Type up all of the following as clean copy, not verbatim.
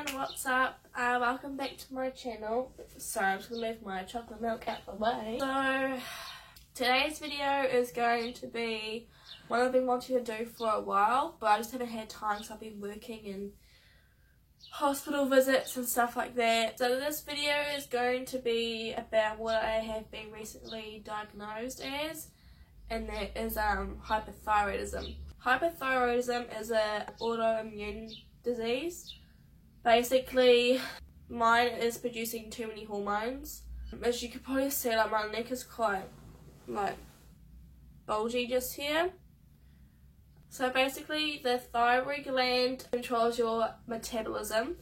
everyone, what's up? Welcome back to my channel. Sorry, I'm just going to leave my chocolate milk out the way. So, today's video is going to be one I've been wanting to do for a while, but I just haven't had time because I've been working in hospital visits and stuff like that. So this video is going to be about what I have been recently diagnosed as, and that is hypothyroidism. Hypothyroidism is an autoimmune disease. Basically, mine is producing too many hormones. As you can probably see, like, my neck is quite bulgy just here. So basically, the thyroid gland controls your metabolism,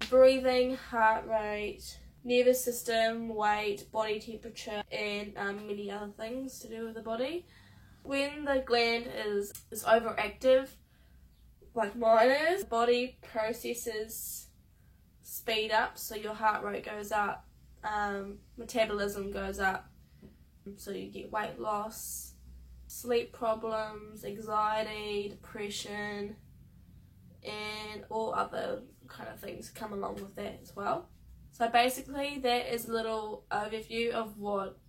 breathing, heart rate, nervous system, weight, body temperature, and many other things to do with the body. When the gland is overactive, like mine is, the body processes speed up, so your heart rate goes up, metabolism goes up, so you get weight loss, sleep problems, anxiety, depression, and all other kind of things come along with that as well. So basically that is a little overview of what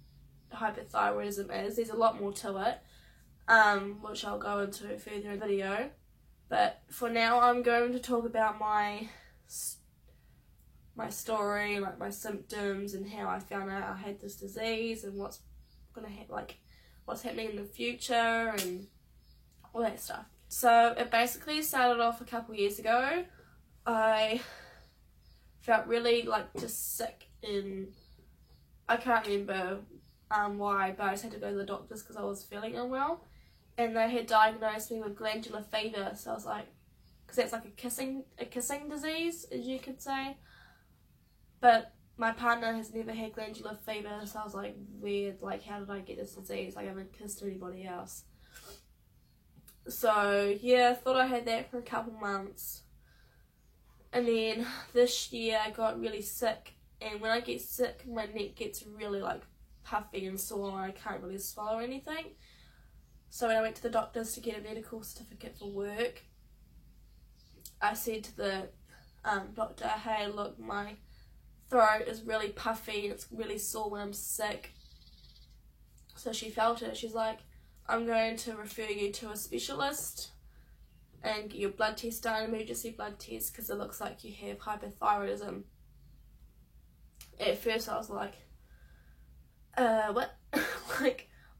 hypothyroidism is. There's a lot more to it, which I'll go into further in the video. But for now, I'm going to talk about my story, like my symptoms, and how I found out I had this disease, and what's what's happening in the future, and all that stuff. So it basically started off a couple years ago. I felt really just sick, and I can't remember why, but I just had to go to the doctors because I was feeling unwell. And they had diagnosed me with glandular fever, so I was like, because that's like a kissing disease, as you could say. But my partner has never had glandular fever, so I was like, weird, like, how did I get this disease? Like, I haven't kissed anybody else. So yeah, I thought I had that for a couple months. And then this year I got really sick, and when I get sick, my neck gets really puffy and sore, and I can't really swallow anything. So when I went to the doctors to get a medical certificate for work, I said to the doctor, hey, look, my throat is really puffy and it's really sore when I'm sick. So she felt it. She's like, I'm going to refer you to a specialist and get your blood test done, emergency blood test, because it looks like you have hypothyroidism. At first I was like, what?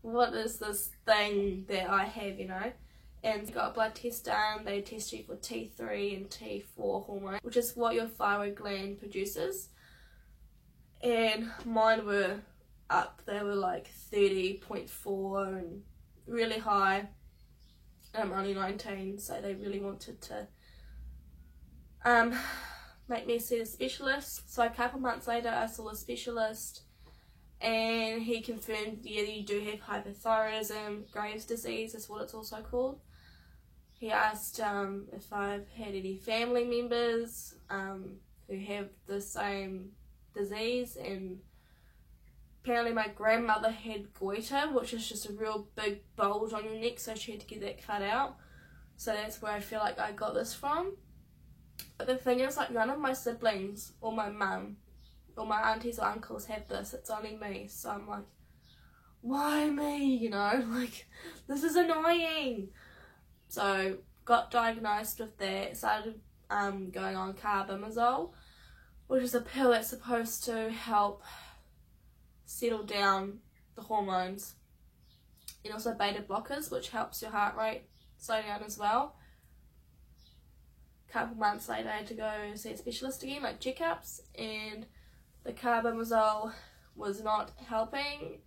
What is this thing that I have, you know? And got a blood test done. They test you for T3 and T4 hormone, which is what your thyroid gland produces. And mine were up. They were 30.4 and really high. And I'm only 19, so they really wanted to make me see a specialist. So a couple months later I saw a specialist, and he confirmed, yeah, you do have hypothyroidism. Graves' disease is what it's also called. He asked if I've had any family members who have the same disease, and apparently my grandmother had goiter, which is just a real big bulge on your neck, so she had to get that cut out. So that's where I feel like I got this from. But the thing is, none of my siblings or my mum or my aunties or uncles have this, it's only me. So I'm like, why me, you know, this is annoying. So got diagnosed with that, started going on carbimazole, which is a pill that's supposed to help settle down the hormones, and also beta blockers, which helps your heart rate slow down as well. A couple months later I had to go see a specialist again, checkups, and the carbimazole was not helping.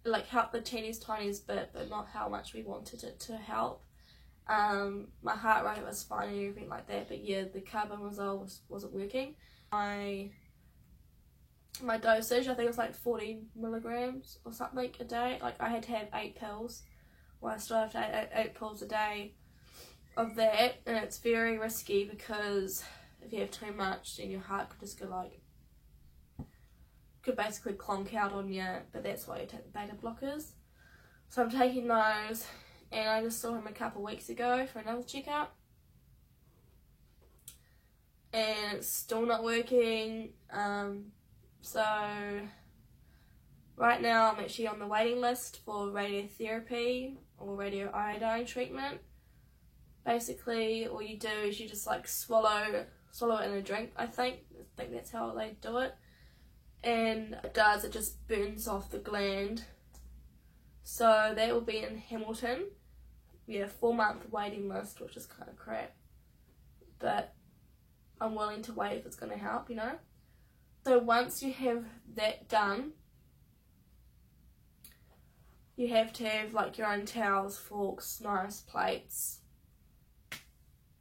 It helped the tiniest bit, but not how much we wanted it to help. My heart rate was fine and everything like that, but yeah, the carbimazole wasn't working. My dosage, I think it was 40 milligrams or something a day. I had to have 8 pills. Well, I still have to have 8 pills a day of that, and it's very risky because if you have too much, then your heart could just go could basically clonk out on you, but that's why you take the beta blockers. So I'm taking those, and I just saw him a couple weeks ago for another checkup. and it's still not working. So right now I'm actually on the waiting list for radiotherapy or radioiodine treatment. Basically all you do is you just like swallow it in a drink. I think that's how they do it, and it just burns off the gland. So that will be in Hamilton. Yeah, 4-month waiting list, which is kind of crap, but I'm willing to wait if it's going to help, you know. So once you have that done, you have to have like your own towels, forks, knives, plates.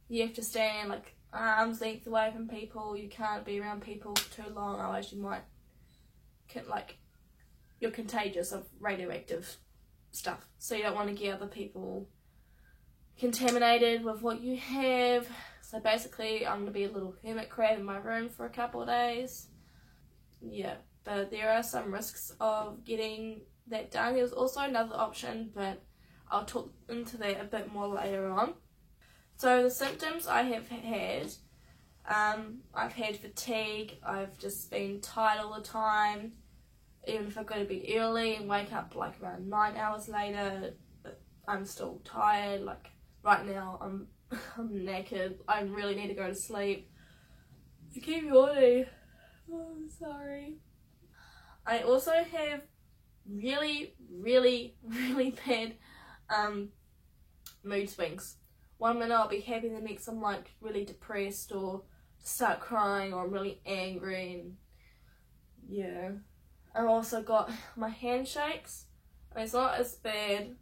You have to stand like arm's length away from people. You can't be around people for too long, otherwise you might you're contagious of radioactive stuff. So you don't want to get other people contaminated with what you have. So basically I'm going to be a little hermit crab in my room for a couple of days. Yeah, but there are some risks of getting that done. There's also another option, but I'll talk into that a bit more later on. So the symptoms I have had, I've had fatigue, I've just been tired all the time. Even if I go to bed early and wake up like around 9 hours later, I'm still tired. Like right now I'm knackered. I really need to go to sleep. If you keep yawning, oh, I'm sorry. I also have really bad mood swings. One minute I'll be happy, the next I'm like really depressed or start crying, or I'm really angry, and yeah. I've also got my handshakes. I mean, it's not as bad.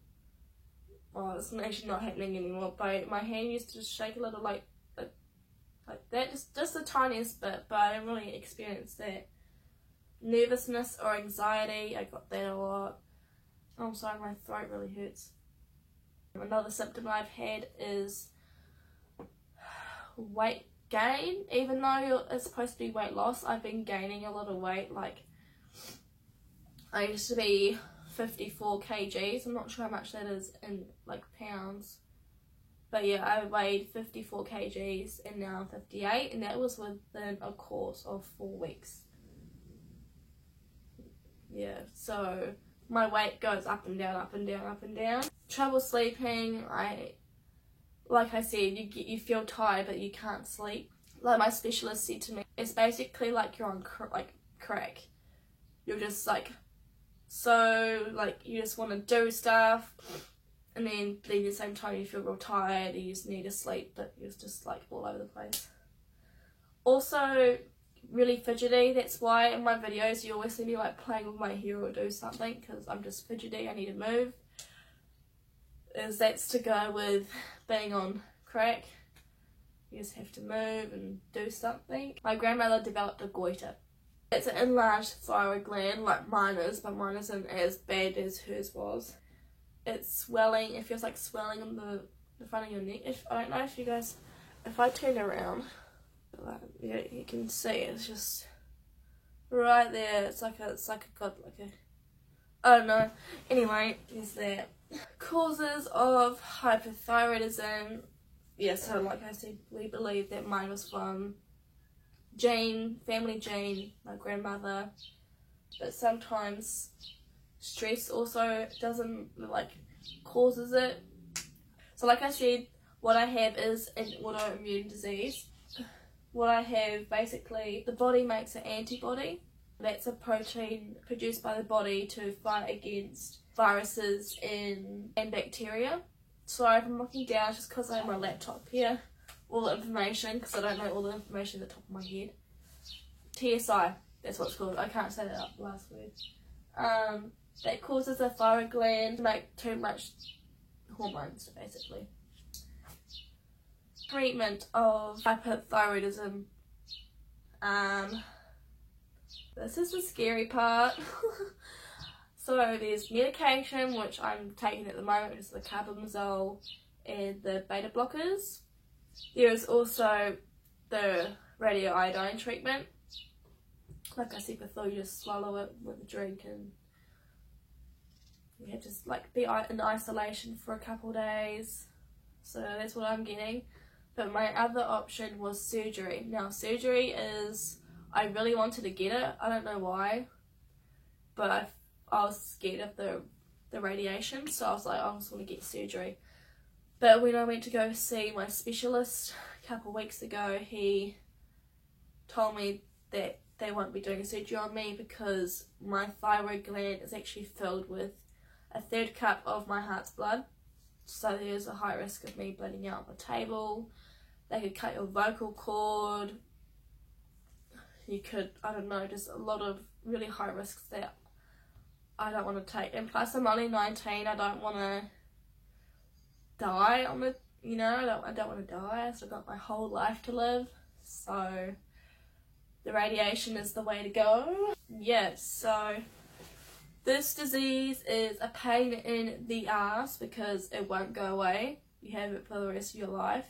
Well, it's actually not happening anymore, but my hand used to just shake a little like that, just the tiniest bit, but I didn't really experience that. Nervousness or anxiety, I got that a lot. Oh, I'm sorry, my throat really hurts. Another symptom I've had is weight gain. Even though it's supposed to be weight loss, I've been gaining a lot of weight. Like, I used to be 54 kgs. I'm not sure how much that is in like pounds. But yeah, I weighed 54 kgs and now I'm 58, and that was within a course of 4 weeks. Yeah, so my weight goes up and down, up and down, up and down. Trouble sleeping. Like I said, you feel tired but you can't sleep. Like my specialist said to me, it's basically like you're on crack. You're just like, so like you just want to do stuff, and then at the same time you feel real tired, you just need to sleep, but you're just like all over the place. Also really fidgety. That's why in my videos you always see me like playing with my hair or do something, because I'm just fidgety, I need to move. That's to go with being on crack. You just have to move and do something. My grandmother developed a goiter. It's an enlarged thyroid gland like mine is, but mine isn't as bad as hers was. It's swelling. It feels like swelling on the front of your neck. I don't know if you guys, if I turn around, yeah, you can see it's just right there. It's like a I don't know. Anyway, there's that. Causes of hypothyroidism. Yeah, so like I said, we believe that mine was from family gene, my grandmother, but sometimes stress also doesn't causes it. So like I said, what I have is an autoimmune disease. What I have, basically, the body makes an antibody. That's a protein produced by the body to fight against viruses and bacteria. Sorry if I'm looking down, just because I have my laptop here. All the information, because I don't know all the information at the top of my head. TSI, that's what it's called. I can't say that up last word. That causes the thyroid gland to make too much hormones, basically. Treatment of hypothyroidism. This is the scary part. So there's medication, which I'm taking at the moment, which is the carbimazole and the beta blockers. There is also the radioiodine treatment. Like I said before, you just swallow it with a drink, and you have to be in isolation for a couple of days. So that's what I'm getting. But my other option was surgery. Now surgery is, I really wanted to get it. I don't know why, but I was scared of the radiation, so I was like, I just want to get surgery. But when I went to go see my specialist a couple of weeks ago, he told me that they won't be doing a surgery on me because my thyroid gland is actually filled with a 1/3 cup of my heart's blood. So there's a high risk of me bleeding out on the table. They could cut your vocal cord. You could, I don't know, just a lot of really high risks that I don't want to take. And plus I'm only 19, I don't want to die on the, you know, I don't want to die. I've still got my whole life to live. So the radiation is the way to go. Yeah, so this disease is a pain in the ass because it won't go away. You have it for the rest of your life.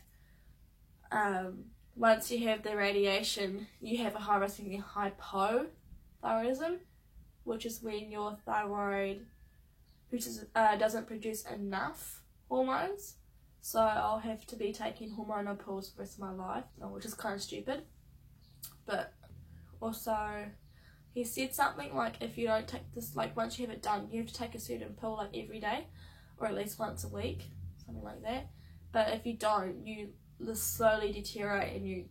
Once you have the radiation, you have a high risk of getting hypothyroidism, which is when your thyroid doesn't produce enough hormones. So I'll have to be taking hormonal pills for the rest of my life, which is kind of stupid. But also, he said something like if you don't take this, like once you have it done, you have to take a certain pill like every day or at least once a week, something like that. But if you don't, you slowly deteriorate and you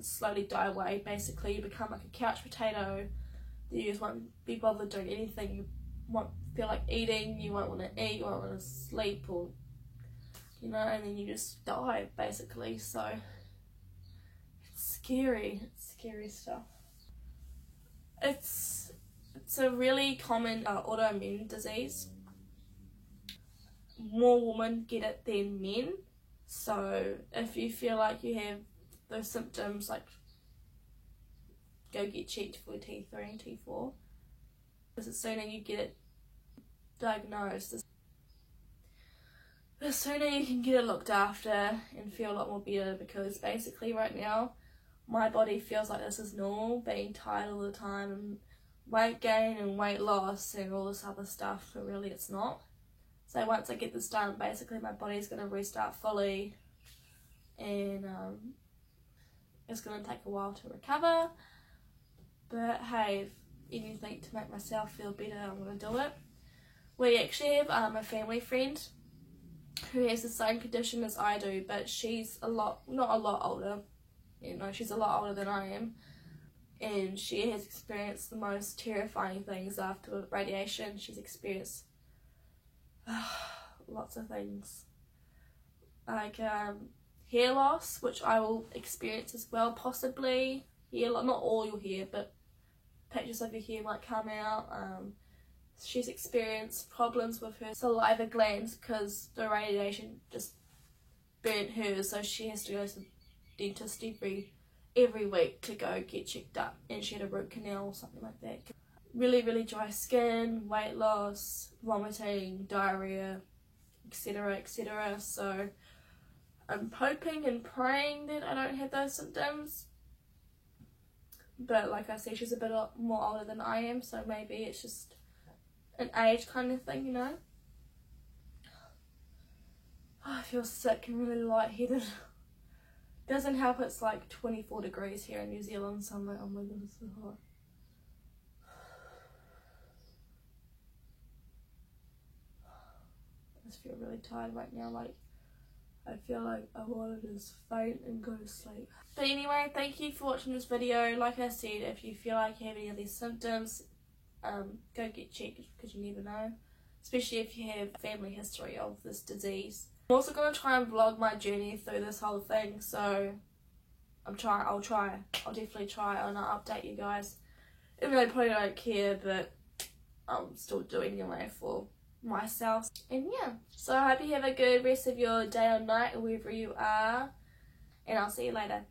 slowly die away. Basically, you become like a couch potato. You just won't be bothered doing anything. You won't feel like eating, you won't want to eat, you won't want to sleep, or, you know, and then you just die basically. So it's scary. It's scary stuff. It's a really common autoimmune disease. More women get it than men. So if you feel like you have those symptoms, like go get checked for T3 and T4, because the sooner you get it diagnosed, the sooner you can get it looked after and feel a lot more better. Because basically right now my body feels like this is normal, being tired all the time and weight gain and weight loss and all this other stuff, but really it's not. So once I get this done, basically my body's going to restart fully, and it's going to take a while to recover. But hey, if anything to make myself feel better, I'm going to do it. We actually have a family friend who has the same condition as I do, but she's not a lot older. You know, she's a lot older than I am, and she has experienced the most terrifying things after radiation. She's experienced lots of things, like hair loss, which I will experience as well, possibly. Hair, not all your hair, but patches of your hair might come out. She's experienced problems with her saliva glands because the radiation just burnt hers, so she has to go to the dentist every week to go get checked up, and she had a root canal or something like that. Really, really dry skin, weight loss, vomiting, diarrhea, etc, etc. So I'm hoping and praying that I don't have those symptoms. But like I said, she's a bit more older than I am, so maybe it's just an age kind of thing, you know. I feel sick and really lightheaded. Doesn't help it's like 24 degrees here in New Zealand, so I'm like, oh my god, it's so hot. I just feel really tired right now, like I feel like I want to just faint and go to sleep. But anyway, thank you for watching this video. Like I said, if you feel like you have any of these symptoms, go get checked, because you never know, especially if you have family history of this disease. I'm also going to try and vlog my journey through this whole thing, so I'll definitely try, and I'll update you guys. Even though I probably don't care, but I'm still doing it anyway for myself. And yeah, so I hope you have a good rest of your day or night, wherever you are, and I'll see you later.